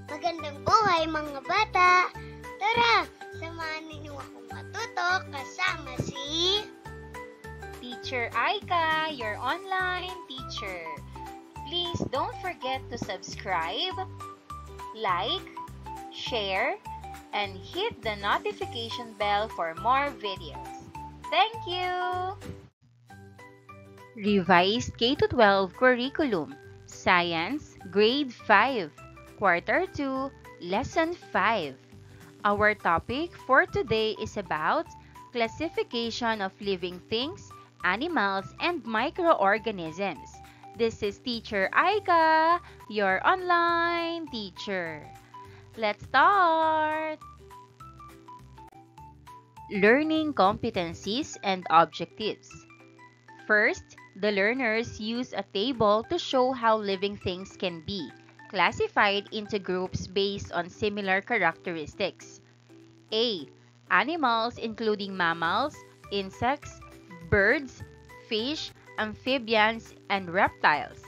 Magandang buhay mga bata! Tara, samahan ninyo akong matuto kasama si Teacher Aika, your online teacher. Please don't forget to subscribe, like, share, and hit the notification bell for more videos. Thank you! Revised K-12 Curriculum, Science, Grade 5, Quarter 2, Lesson 5. Our topic for today is about classification of living things, animals, and microorganisms. This is Teacher Aika, your online teacher. Let's start! Learning competencies and objectives. First, the learners use a table to show how living things can be classified into groups based on similar characteristics. A. Animals including mammals, insects, birds, fish, amphibians, and reptiles.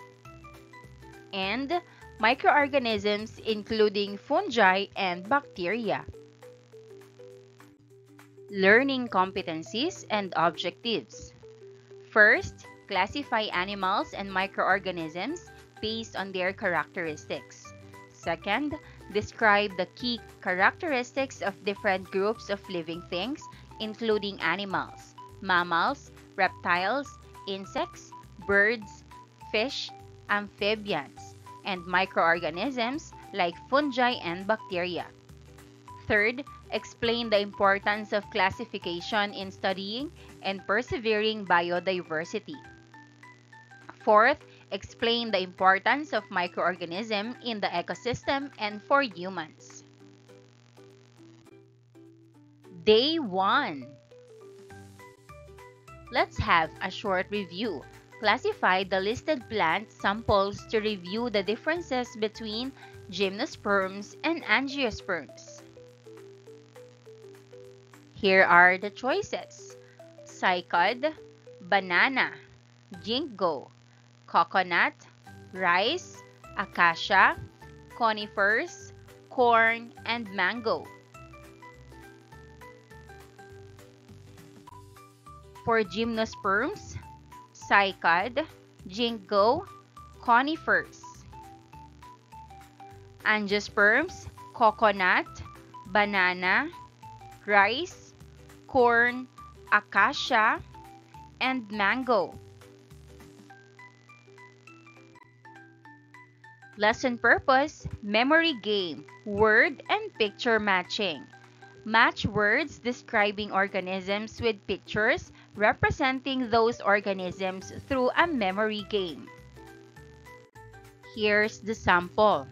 And microorganisms including fungi and bacteria. Learning competencies and objectives. First, classify animals and microorganisms based on their characteristics. Second, describe the key characteristics of different groups of living things, including animals, mammals, reptiles, insects, birds, fish, amphibians, and microorganisms like fungi and bacteria. Third, explain the importance of classification in studying and persevering biodiversity. Fourth, explain the importance of microorganisms in the ecosystem and for humans. Day 1. Let's have a short review. Classify the listed plant samples to review the differences between gymnosperms and angiosperms. Here are the choices: cycad, banana, ginkgo, coconut, rice, acacia, conifers, corn, and mango. For gymnosperms, cycad, ginkgo, conifers. Angiosperms, coconut, banana, rice, corn, acacia, and mango. Lesson purpose, memory game, word and picture matching. Match words describing organisms with pictures representing those organisms through a memory game. Here's the sample.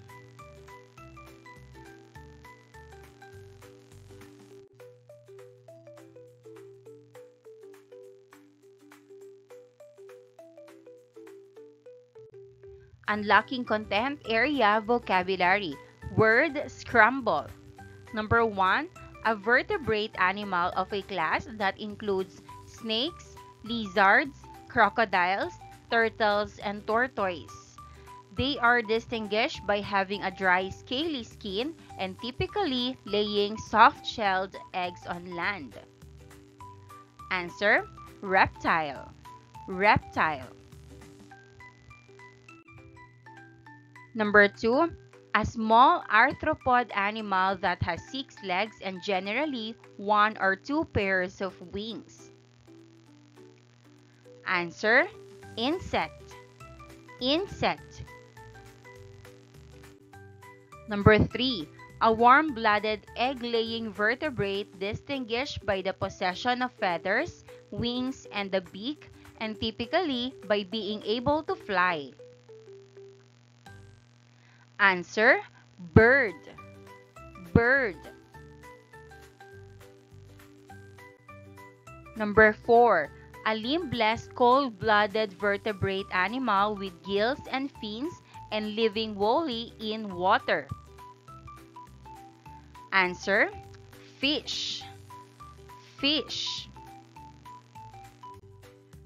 Unlocking content area vocabulary. Word scramble. Number 1, a vertebrate animal of a class that includes snakes, lizards, crocodiles, turtles, and tortoise. They are distinguished by having a dry, scaly skin and typically laying soft-shelled eggs on land. Answer: reptile. Reptile. Number 2, a small arthropod animal that has 6 legs and generally 1 or 2 pairs of wings. Answer: insect. Insect. Number 3, a warm-blooded egg-laying vertebrate distinguished by the possession of feathers, wings, and a beak, and typically by being able to fly. Answer: bird. Bird. Number 4, a limbless cold-blooded vertebrate animal with gills and fins and living wholly in water. Answer: fish. Fish.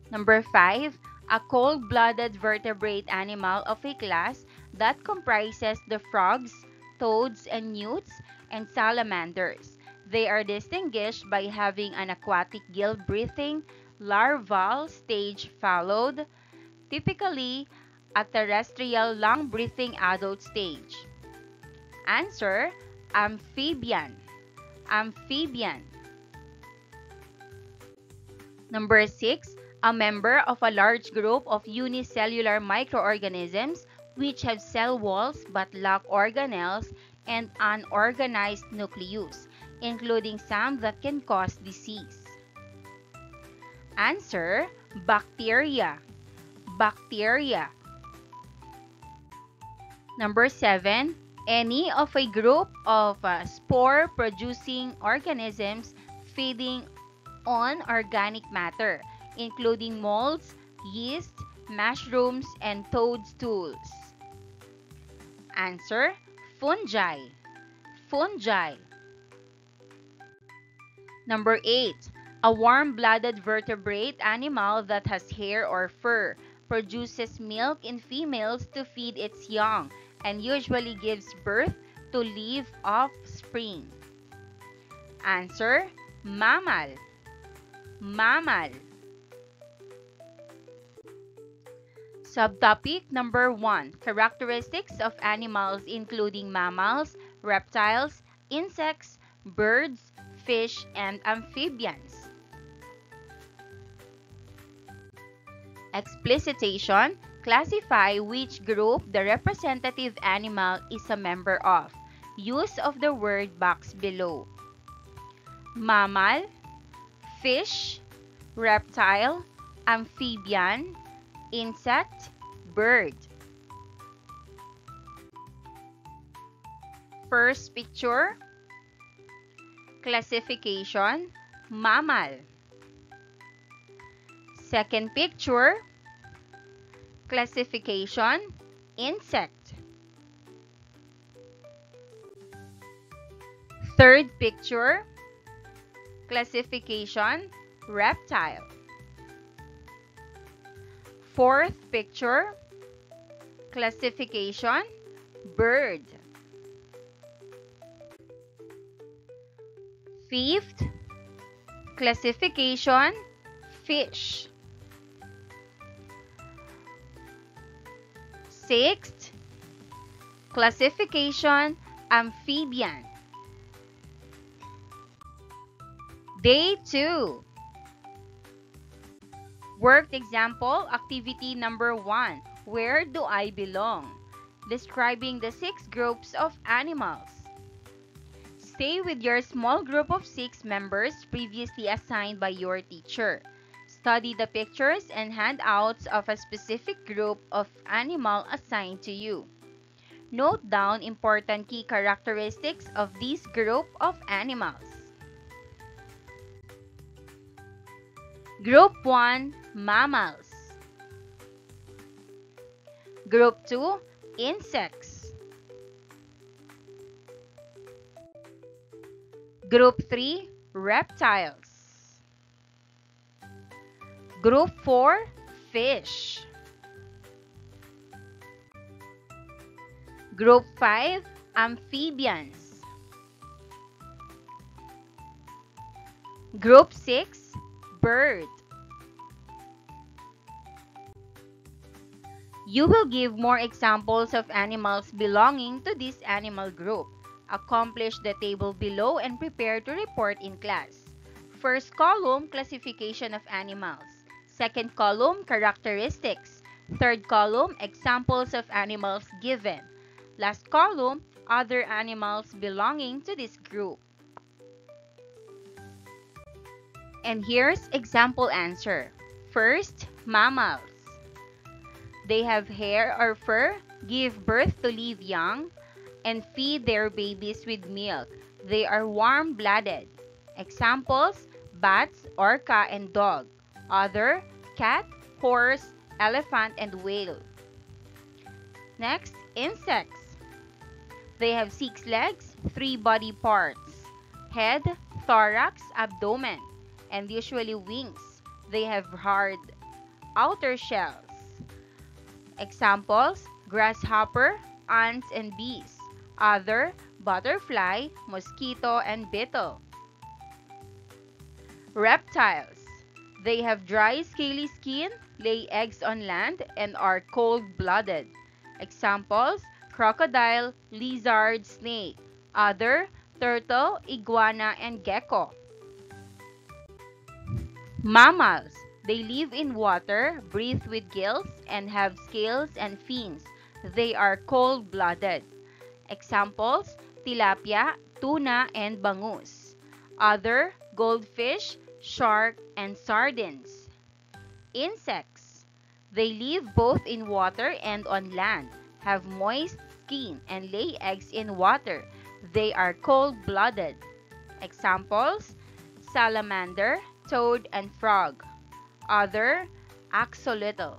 Number 5, a cold-blooded vertebrate animal of a class that comprises the frogs, toads and newts, and salamanders. They are distinguished by having an aquatic gill-breathing larval stage followed, typically a terrestrial lung-breathing adult stage. Answer: amphibian. Amphibian. Number 6. A member of a large group of unicellular microorganisms which have cell walls but lack organelles and unorganized nucleus, including some that can cause disease. Answer: bacteria. Bacteria. Number 7. Any of a group of spore-producing organisms feeding on organic matter, including molds, yeast, mushrooms, and toadstools. Answer: fungi. Fungi. Number 8. A warm-blooded vertebrate animal that has hair or fur produces milk in females to feed its young and usually gives birth to live offspring. Answer: mammal. Mammal. Subtopic number 1. Characteristics of animals including mammals, reptiles, insects, birds, fish, and amphibians. Explicitation: classify which group the representative animal is a member of. Use of the word box below. Mammal, fish, reptile, amphibian, insect, bird. First picture. Classification: mammal. Second picture. Classification: insect. Third picture. Classification: reptile. Fourth picture. Classification: bird. Fifth. Classification: fish. Sixth. Classification: amphibian. Day 2. Worked example, activity number 1. Where do I belong? Describing the 6 groups of animals. Stay with your small group of 6 members previously assigned by your teacher. Study the pictures and handouts of a specific group of animal assigned to you. Note down important key characteristics of this group of animals. Group 1, mammals. Group 2, insects. Group 3, reptiles. Group 4, fish. Group 5, amphibians. Group 6, bird. You will give more examples of animals belonging to this animal group. Accomplish the table below and prepare to report in class. First column, classification of animals. Second column, characteristics. Third column, examples of animals given. Last column, other animals belonging to this group. And here's example answer. First, mammals. They have hair or fur, give birth to live young, and feed their babies with milk. They are warm-blooded. Examples, bats, orca, and dog. Other, cat, horse, elephant, and whale. Next, insects. They have 6 legs, 3 body parts. Head, thorax, abdomen, and usually wings. They have hard outer shells. Examples, grasshopper, ants, and bees. Other, butterfly, mosquito, and beetle. Reptiles. They have dry, scaly skin, lay eggs on land, and are cold-blooded. Examples, crocodile, lizard, snake. Other, turtle, iguana, and gecko. Mammals. They live in water, breathe with gills, and have scales and fins. They are cold-blooded. Examples, tilapia, tuna, and bangus. Other, goldfish, shark, and sardines. Insects. They live both in water and on land, have moist skin, and lay eggs in water. They are cold-blooded. Examples, salamander, toad, and frog. Other, axolotl.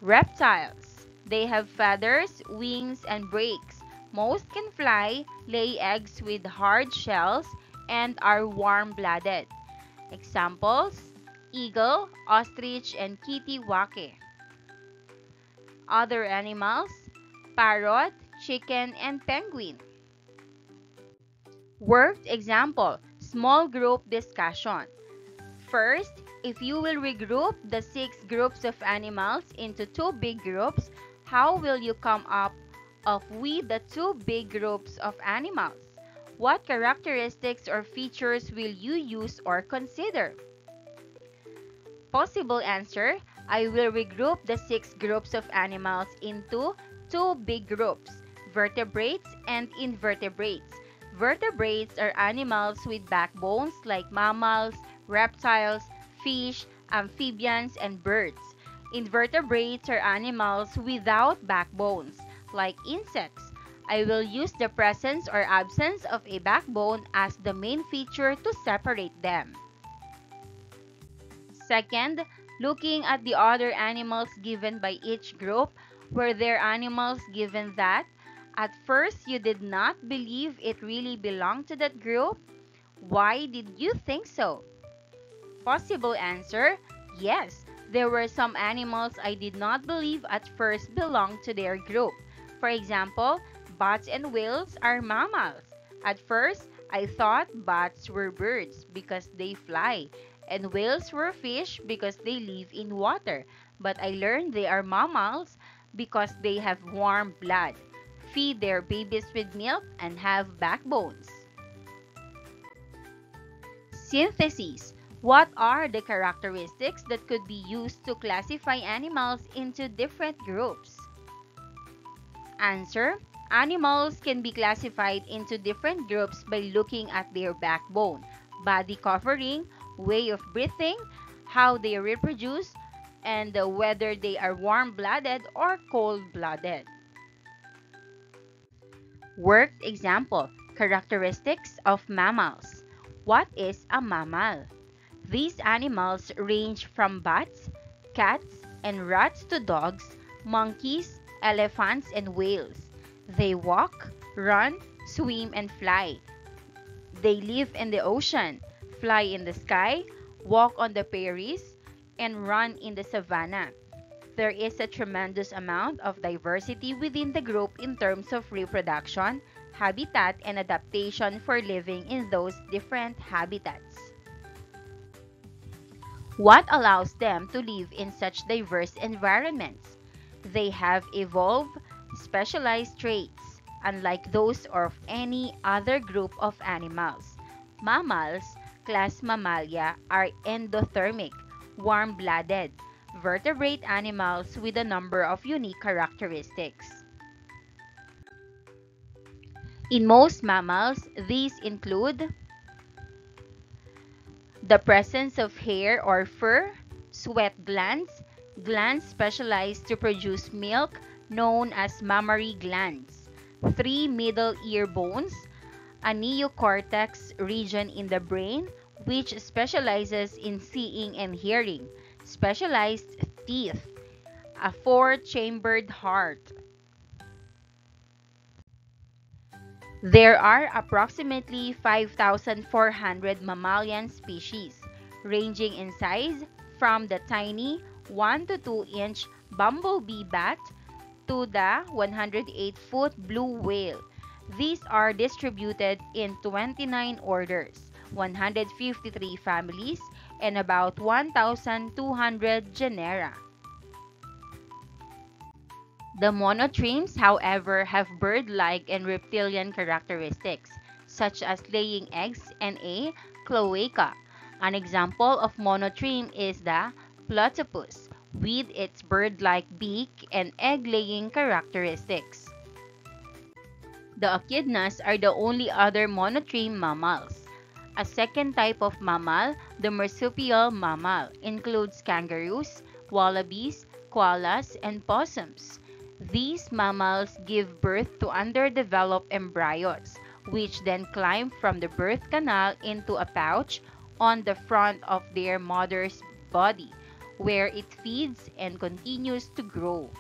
Reptiles. They have feathers, wings, and beaks. Most can fly, lay eggs with hard shells, and are warm-blooded. Examples, eagle, ostrich, and kittiwake. Other animals, parrot, chicken, and penguin. Worked example, small group discussion. First, if you will regroup the 6 groups of animals into 2 big groups, how will you come up with the 2 big groups of animals? What characteristics or features will you use or consider? Possible answer, I will regroup the 6 groups of animals into 2 big groups, vertebrates and invertebrates. Vertebrates are animals with backbones like mammals, reptiles, fish, amphibians, and birds. Invertebrates are animals without backbones, like insects. I will use the presence or absence of a backbone as the main feature to separate them. Second, looking at the other animals given by each group, were there animals given that at first you did not believe it really belonged to that group? Why did you think so? Possible answer, yes, there were some animals I did not believe at first belonged to their group. For example, bats and whales are mammals. At first, I thought bats were birds because they fly, and whales were fish because they live in water. But I learned they are mammals because they have warm blood, feed their babies with milk, and have backbones. Synthesis. What are the characteristics that could be used to classify animals into different groups? Answer. Animals can be classified into different groups by looking at their backbone, body covering, way of breathing, how they reproduce, and whether they are warm-blooded or cold-blooded. Worked example, characteristics of mammals. What is a mammal? These animals range from bats, cats, and rats to dogs, monkeys, elephants, and whales. They walk, run, swim, and fly. They live in the ocean, fly in the sky, walk on the prairies, and run in the savanna. There is a tremendous amount of diversity within the group in terms of reproduction, habitat, and adaptation for living in those different habitats. What allows them to live in such diverse environments? They have evolved specialized traits, unlike those of any other group of animals. Mammals, class Mammalia, are endothermic, warm-blooded, vertebrate animals with a number of unique characteristics. In most mammals, these include the presence of hair or fur, sweat glands, glands specialized to produce milk known as mammary glands, 3 middle ear bones, a neocortex region in the brain which specializes in seeing and hearing, specialized teeth, a 4-chambered heart. There are approximately 5,400 mammalian species, ranging in size from the tiny 1 to 2 inch bumblebee bat to the 108-foot blue whale. These are distributed in 29 orders, 153 families, and about 1,200 genera. The monotremes, however, have bird-like and reptilian characteristics, such as laying eggs and a cloaca. An example of monotreme is the platypus, with its bird-like beak and egg-laying characteristics. The echidnas are the only other monotreme mammals. A second type of mammal, the marsupial mammal, includes kangaroos, wallabies, koalas, and possums. These mammals give birth to underdeveloped embryos, which then climb from the birth canal into a pouch on the front of their mother's body, where it feeds and continues to grow.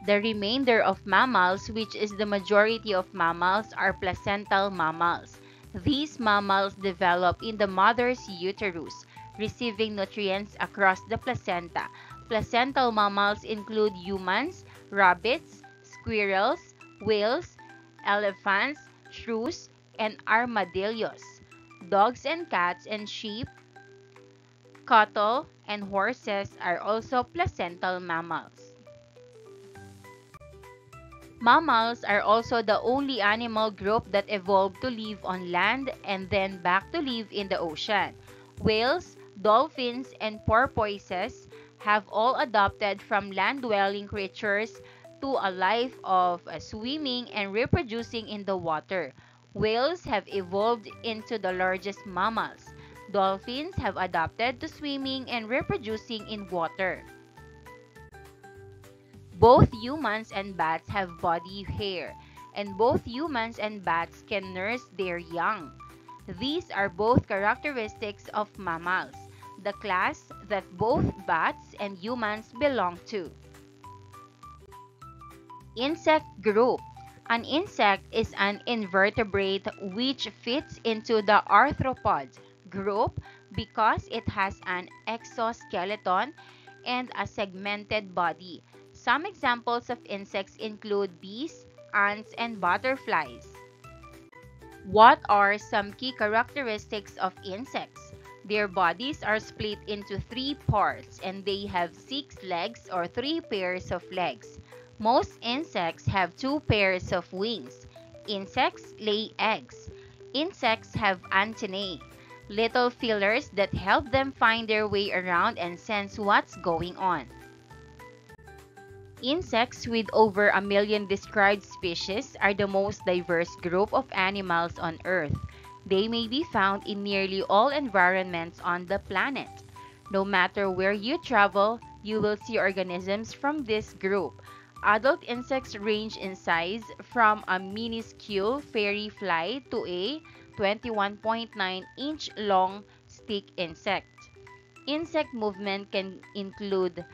The remainder of mammals, which is the majority of mammals, are placental mammals. These mammals develop in the mother's uterus, receiving nutrients across the placenta. Placental mammals include humans, rabbits, squirrels, whales, elephants, shrews, and armadillos. Dogs and cats and sheep, cattle, and horses are also placental mammals. Mammals are also the only animal group that evolved to live on land and then back to live in the ocean. Whales, dolphins, and porpoises have all adopted from land-dwelling creatures to a life of swimming and reproducing in the water. Whales have evolved into the largest mammals. Dolphins have adapted to swimming and reproducing in water. Both humans and bats have body hair, and both humans and bats can nurse their young. These are both characteristics of mammals, the class that both bats and humans belong to. Insect group. An insect is an invertebrate which fits into the arthropod group because it has an exoskeleton and a segmented body. Some examples of insects include bees, ants, and butterflies. What are some key characteristics of insects? Their bodies are split into three parts and they have 6 legs or 3 pairs of legs. Most insects have 2 pairs of wings. Insects lay eggs. Insects have antennae, little feelers that help them find their way around and sense what's going on. Insects, with over 1 million described species, are the most diverse group of animals on Earth. They may be found in nearly all environments on the planet. No matter where you travel, you will see organisms from this group. Adult insects range in size from a minuscule fairy fly to a 21.9-inch long stick insect. Insect movement can include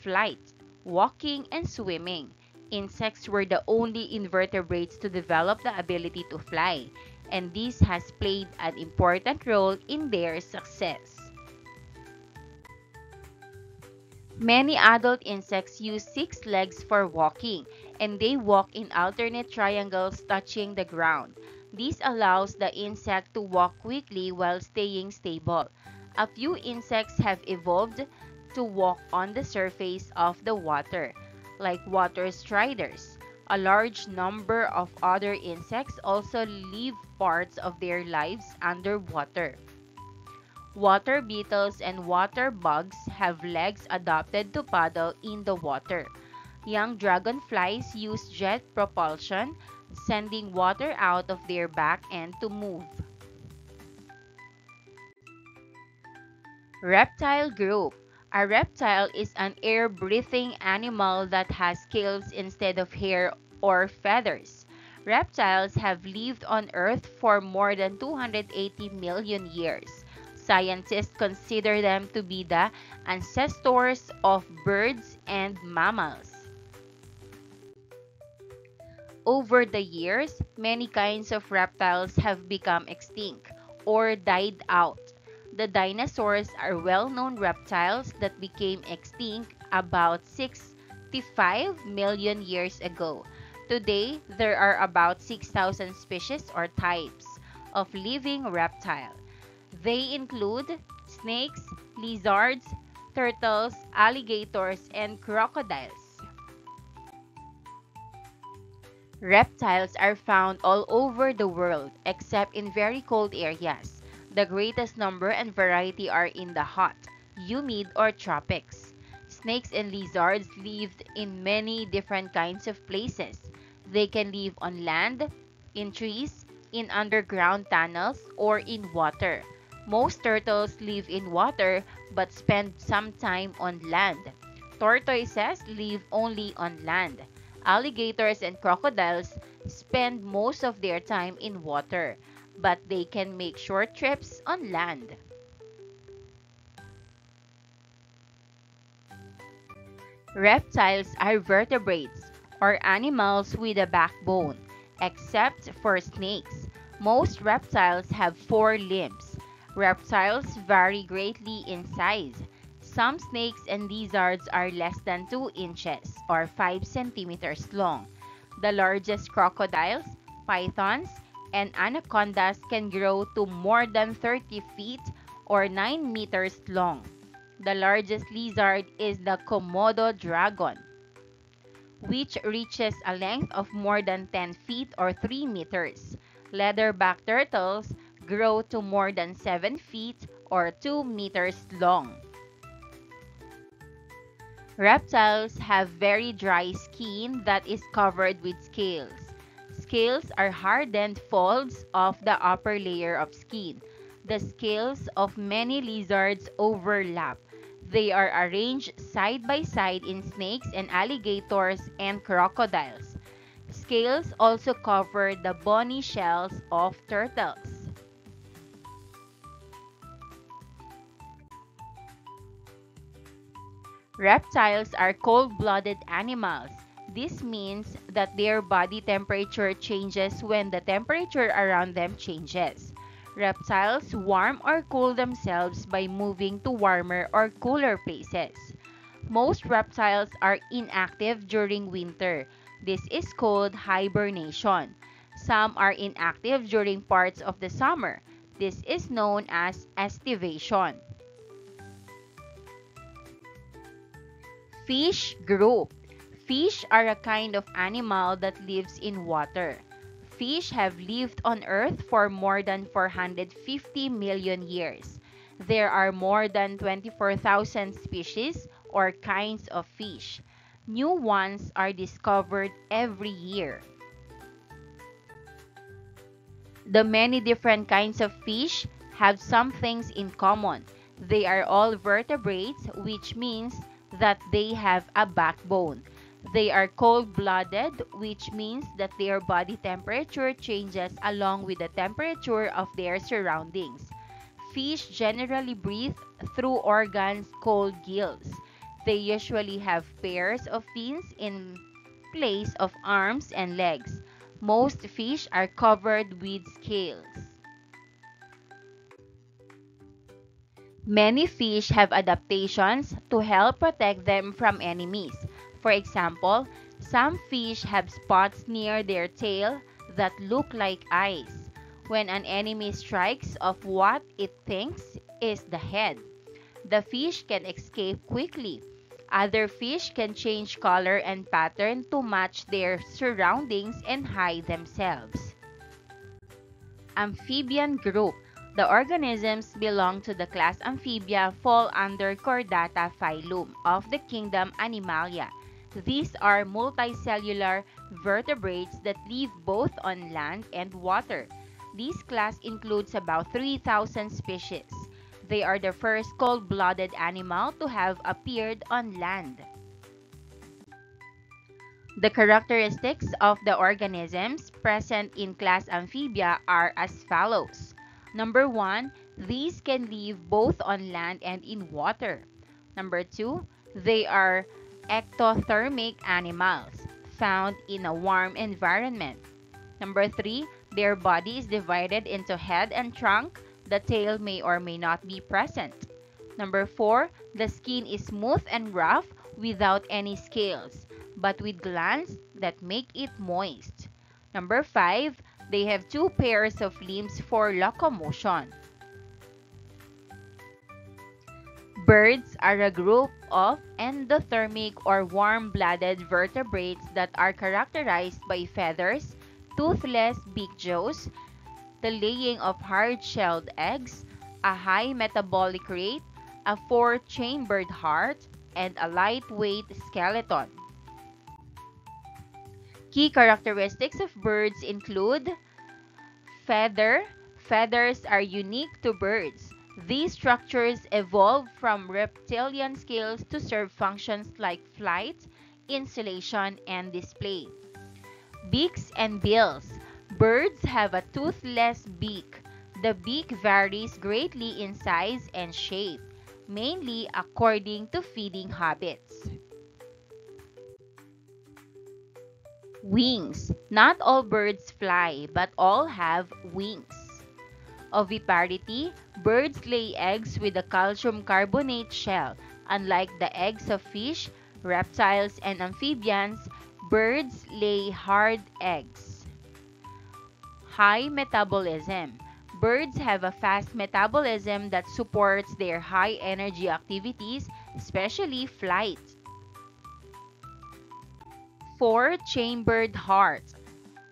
flight, walking, and swimming. Insects were the only invertebrates to develop the ability to fly, and this has played an important role in their success. Many adult insects use 6 legs for walking, and they walk in alternate triangles touching the ground. This allows the insect to walk quickly while staying stable. A few insects have evolved to walk on the surface of the water, like water striders. A large number of other insects also live parts of their lives underwater. Water beetles and water bugs have legs adapted to paddle in the water. Young dragonflies use jet propulsion, sending water out of their back end to move. Reptile group. A reptile is an air-breathing animal that has scales instead of hair or feathers. Reptiles have lived on Earth for more than 280 million years. Scientists consider them to be the ancestors of birds and mammals. Over the years, many kinds of reptiles have become extinct or died out. The dinosaurs are well-known reptiles that became extinct about 6 55 million years ago. Today, there are about 6,000 species or types of living reptile. They include snakes, lizards, turtles, alligators, and crocodiles. Reptiles are found all over the world except in very cold areas. The greatest number and variety are in the hot, humid, or tropics. Snakes and lizards live in many different kinds of places. They can live on land, in trees, in underground tunnels, or in water. Most turtles live in water but spend some time on land. Tortoises live only on land. Alligators and crocodiles spend most of their time in water, but they can make short trips on land. Reptiles are vertebrates, or animals with a backbone, except for snakes. Most reptiles have 4 limbs. Reptiles vary greatly in size. Some snakes and lizards are less than 2 inches or 5 centimeters long. The largest crocodiles, pythons, and anacondas can grow to more than 30 feet or 9 meters long. The largest lizard is the Komodo dragon, which reaches a length of more than 10 feet or 3 meters. Leatherback turtles grow to more than 7 feet or 2 meters long. Reptiles have very dry skin that is covered with scales. Scales are hardened folds of the upper layer of skin. The scales of many lizards overlap. They are arranged side by side in snakes and alligators and crocodiles. Scales also cover the bony shells of turtles. Reptiles are cold-blooded animals. This means that their body temperature changes when the temperature around them changes. Reptiles warm or cool themselves by moving to warmer or cooler places. Most reptiles are inactive during winter. This is called hibernation. Some are inactive during parts of the summer. This is known as estivation. Fish group. Fish are a kind of animal that lives in water. Fish have lived on Earth for more than 450 million years. There are more than 24,000 species or kinds of fish. New ones are discovered every year. The many different kinds of fish have some things in common. They are all vertebrates, which means that they have a backbone. They are cold-blooded, which means that their body temperature changes along with the temperature of their surroundings. Fish generally breathe through organs called gills. They usually have pairs of fins in place of arms and legs. Most fish are covered with scales. Many fish have adaptations to help protect them from enemies. For example, some fish have spots near their tail that look like eyes when an enemy strikes of what it thinks is the head. The fish can escape quickly. Other fish can change color and pattern to match their surroundings and hide themselves. Amphibian group. The organisms belong to the class Amphibia fall under Chordata phylum of the kingdom Animalia. These are multicellular vertebrates that live both on land and water. This class includes about 3,000 species. They are the first cold-blooded animal to have appeared on land. The characteristics of the organisms present in class Amphibia are as follows. Number 1, these can live both on land and in water. Number 2, they are ectothermic animals found in a warm environment. Number 3, their body is divided into head and trunk. The tail may or may not be present. Number 4, the skin is smooth and rough without any scales, but with glands that make it moist. Number 5, they have 2 pairs of limbs for locomotion. Birds are a group of endothermic or warm-blooded vertebrates that are characterized by feathers, toothless beak jaws, the laying of hard-shelled eggs, a high metabolic rate, a 4-chambered heart, and a lightweight skeleton. Key characteristics of birds include feather. Feathers are unique to birds. These structures evolved from reptilian scales to serve functions like flight, insulation, and display. Beaks and bills. Birds have a toothless beak. The beak varies greatly in size and shape, mainly according to feeding habits. Wings. Not all birds fly, but all have wings. Oviparity. Birds lay eggs with a calcium carbonate shell. Unlike the eggs of fish, reptiles, and amphibians, birds lay hard eggs. High metabolism. Birds have a fast metabolism that supports their high energy activities, especially flight. 4-chambered heart.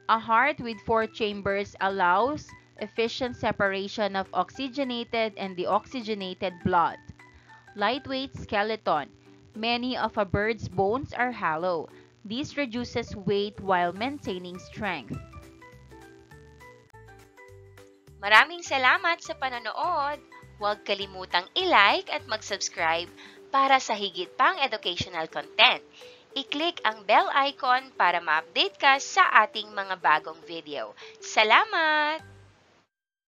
A heart with 4 chambers allows efficient separation of oxygenated and deoxygenated blood. Lightweight skeleton. Many of a bird's bones are hollow. This reduces weight while maintaining strength. Maraming salamat sa panonood. Huwag kalimutang i-like at mag-subscribe para sa higit pang educational content. I-click ang bell icon para ma-update ka sa ating mga bagong video. Salamat!